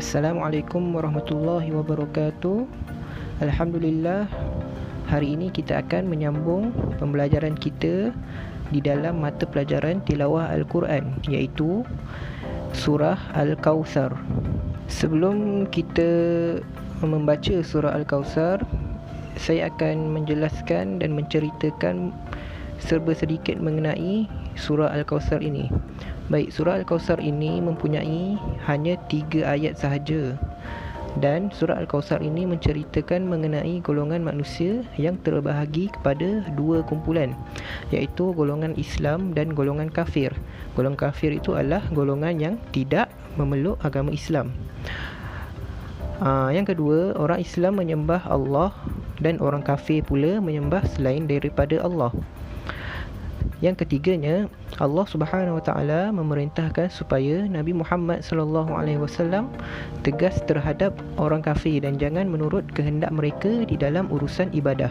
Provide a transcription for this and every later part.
Assalamualaikum warahmatullahi wabarakatuh. Alhamdulillah, hari ini kita akan menyambung pembelajaran kita di dalam mata pelajaran tilawah Al-Quran, iaitu surah Al-Kawthar. Sebelum kita membaca surah Al-Kawthar, saya akan menjelaskan dan menceritakan serba sedikit mengenai surah Al-Kawthar ini. Baik, surah Al-Kawthar ini mempunyai hanya 3 ayat sahaja. Dan surah Al-Kawthar ini menceritakan mengenai golongan manusia yang terbahagi kepada 2 kumpulan, iaitu golongan Islam dan golongan kafir. Golongan kafir itu adalah golongan yang tidak memeluk agama Islam. Yang kedua, orang Islam menyembah Allah dan orang kafir pula menyembah selain daripada Allah. Yang ketiganya, Allah Subhanahu Wa Taala memerintahkan supaya Nabi Muhammad sallallahu alaihi wasallam tegas terhadap orang kafir dan jangan menurut kehendak mereka di dalam urusan ibadah.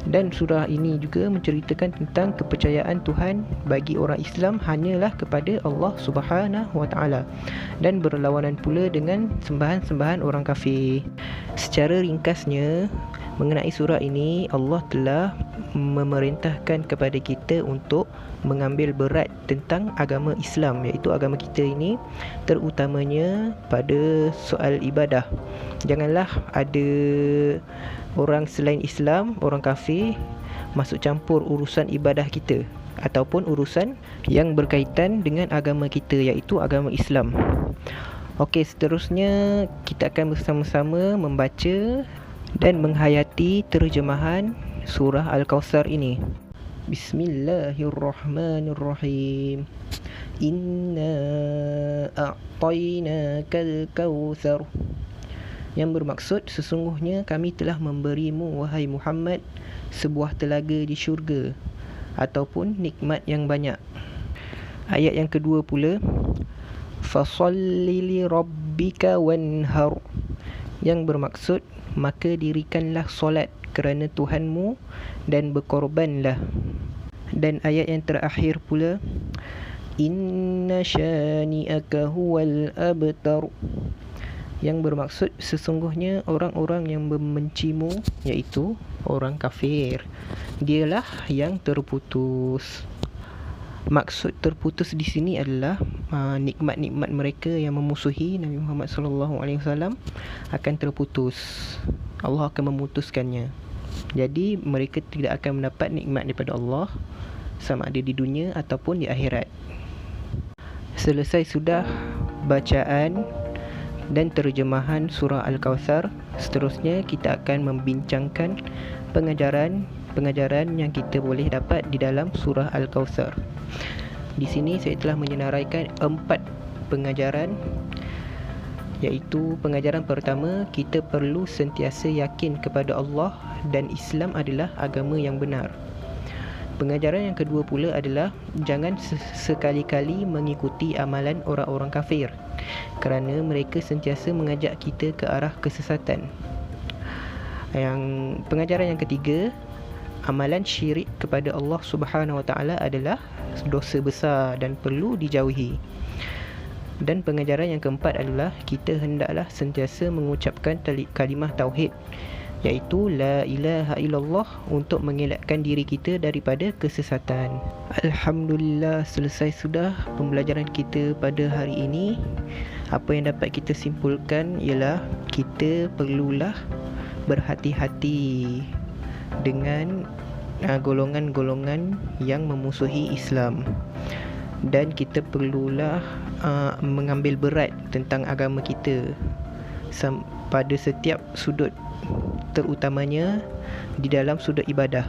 Dan surah ini juga menceritakan tentang kepercayaan Tuhan bagi orang Islam hanyalah kepada Allah Subhanahu Wa Taala dan berlawanan pula dengan sembahan-sembahan orang kafir. Secara ringkasnya, mengenai surah ini, Allah telah memerintahkan kepada kita untuk mengambil berat tentang agama Islam, iaitu agama kita ini, terutamanya pada soal ibadah. Janganlah ada orang selain Islam, orang kafir, masuk campur urusan ibadah kita ataupun urusan yang berkaitan dengan agama kita, iaitu agama Islam. Okey, seterusnya kita akan bersama-sama membaca dan menghayati terjemahan surah Al-Kawthar ini. Bismillahirrahmanirrahim. Inna a'tainakal kawthar. Yang bermaksud, sesungguhnya kami telah memberimu, wahai Muhammad, sebuah telaga di syurga ataupun nikmat yang banyak. Ayat yang kedua pula, fasalli li rabbika wanhar. Yang bermaksud, maka dirikanlah solat kerana Tuhanmu dan berkorbanlah. Dan ayat yang terakhir pula, inna syani'aka huwal abtar. Yang bermaksud, sesungguhnya orang-orang yang membencimu, iaitu orang kafir, dialah yang terputus. Maksud terputus di sini adalah nikmat-nikmat mereka yang memusuhi Nabi Muhammad SAW akan terputus. Allah akan memutuskannya. Jadi mereka tidak akan mendapat nikmat daripada Allah sama ada di dunia ataupun di akhirat. Selesai sudah bacaan dan terjemahan surah Al-Kawthar, seterusnya kita akan membincangkan pengajaran yang kita boleh dapat di dalam surah Al-Kawthar. Di sini saya telah menyenaraikan 4 pengajaran, iaitu pengajaran pertama, kita perlu sentiasa yakin kepada Allah dan Islam adalah agama yang benar. Pengajaran yang kedua pula adalah jangan sekali-kali mengikuti amalan orang-orang kafir kerana mereka sentiasa mengajak kita ke arah kesesatan. Pengajaran yang ketiga, amalan syirik kepada Allah Subhanahu Wa Taala adalah dosa besar dan perlu dijauhi. Dan pengajaran yang keempat adalah kita hendaklah sentiasa mengucapkan kalimah tauhid, iaitu la ilaha illallah, untuk mengelakkan diri kita daripada kesesatan. Alhamdulillah, selesai sudah pembelajaran kita pada hari ini. Apa yang dapat kita simpulkan ialah kita perlulah berhati-hati dengan golongan-golongan yang memusuhi Islam, dan kita perlulah mengambil berat tentang agama kita pada setiap sudut, terutamanya di dalam sudut ibadah.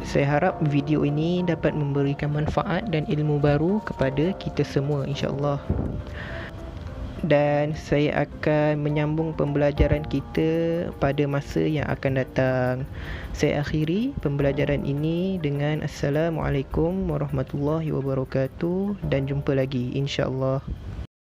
Saya harap video ini dapat memberikan manfaat dan ilmu baru kepada kita semua, insya-Allah. Dan saya akan menyambung pembelajaran kita pada masa yang akan datang. Saya akhiri pembelajaran ini dengan Assalamualaikum warahmatullahi wabarakatuh dan jumpa lagi, insya-Allah.